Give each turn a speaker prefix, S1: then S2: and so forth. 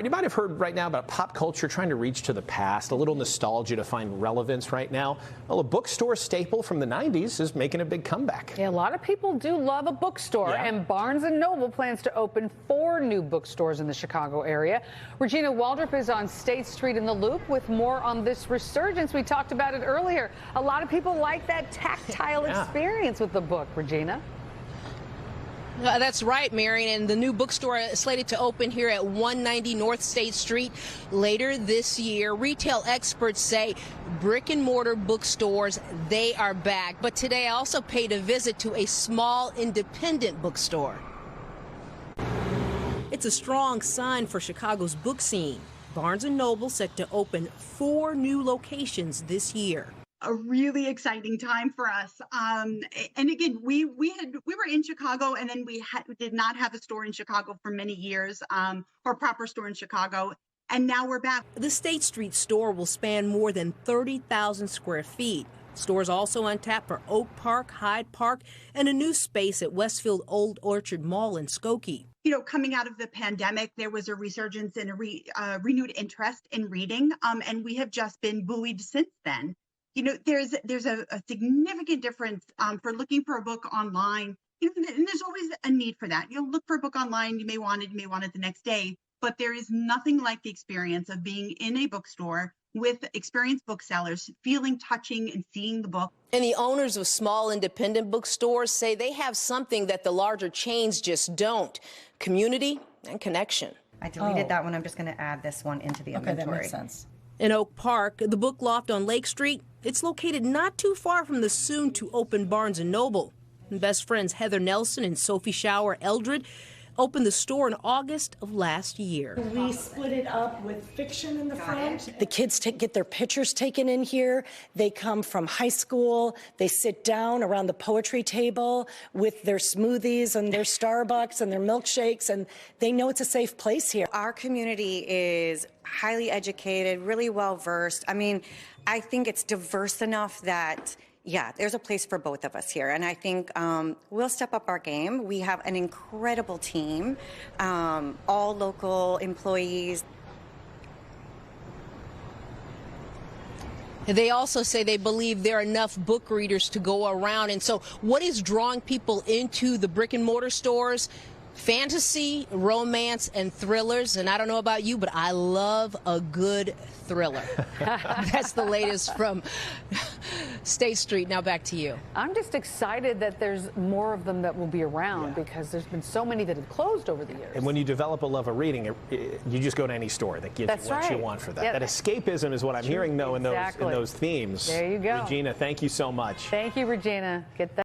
S1: You might have heard right now about pop culture trying to reach to the past, a little nostalgia to find relevance right now. Well, a bookstore staple from the 90s is making a big comeback.
S2: Yeah, a lot of people do love a bookstore, and Barnes & Noble plans to open 4 new bookstores in the Chicago area. Regina Waldroup is on State Street in the Loop with more on this resurgence. We talked about it earlier. A lot of people like that tactile experience with the book, Regina.
S3: That's right, Marion, and the new bookstore is slated to open here at 190 North State Street later this year. Retail experts say brick-and-mortar bookstores, they are back. But today I also paid a visit to a small independent bookstore. It's a strong sign for Chicago's book scene. Barnes & Noble set to open 4 new locations this year.
S4: A really exciting time for us. And again, we were in Chicago, and then we did not have a store in Chicago for many years, or a proper store in Chicago. And now we're back.
S3: The State Street store will span more than 30,000 square feet. Stores also on tap for Oak Park, Hyde Park, and a new space at Westfield Old Orchard Mall in Skokie.
S4: You know, coming out of the pandemic, there was a resurgence and a renewed interest in reading, and we have just been buoyed since then. You know, there's a significant difference for looking for a book online. You know, and there's always a need for that. You'll look for a book online, you may want it the next day, but there is nothing like the experience of being in a bookstore with experienced booksellers, feeling, touching, and seeing the book.
S3: And the owners of small independent bookstores say they have something that the larger chains just don't: community and connection.
S5: I deleted that one. I'm just going to add this one into the inventory.
S6: Okay, that makes sense.
S3: In Oak Park, the Book Loft on Lake Street, it's located not too far from the soon-to-open Barnes & Noble. And best friends Heather Nelson and Sophie Shower Eldred opened the store in August of last year.
S6: We split it up with fiction in the front.
S7: The kids get their pictures taken in here. They come from high school. They sit down around the poetry table with their smoothies and their Starbucks and their milkshakes, and they know it's a safe place here.
S5: Our community is highly educated, really well versed. I mean, I think it's diverse enough that there's a place for both of us here, and I think we'll step up our game. We have an incredible team, all local employees.
S3: They also say they believe there are enough book readers to go around. And so what is drawing people into the brick-and-mortar stores? Fantasy, romance, and thrillers. And I don't know about you, but I love a good thriller. That's the latest from State Street. Now back to you.
S2: I'm just excited that there's more of them that will be around because there's been so many that have closed over the years.
S1: And when you develop a love of reading, you just go to any store that gives you what you want for that.
S2: Yeah.
S1: That escapism is what I'm hearing, though, in those themes.
S2: There you go.
S1: Regina, thank you so much.
S2: Thank you, Regina. Get that.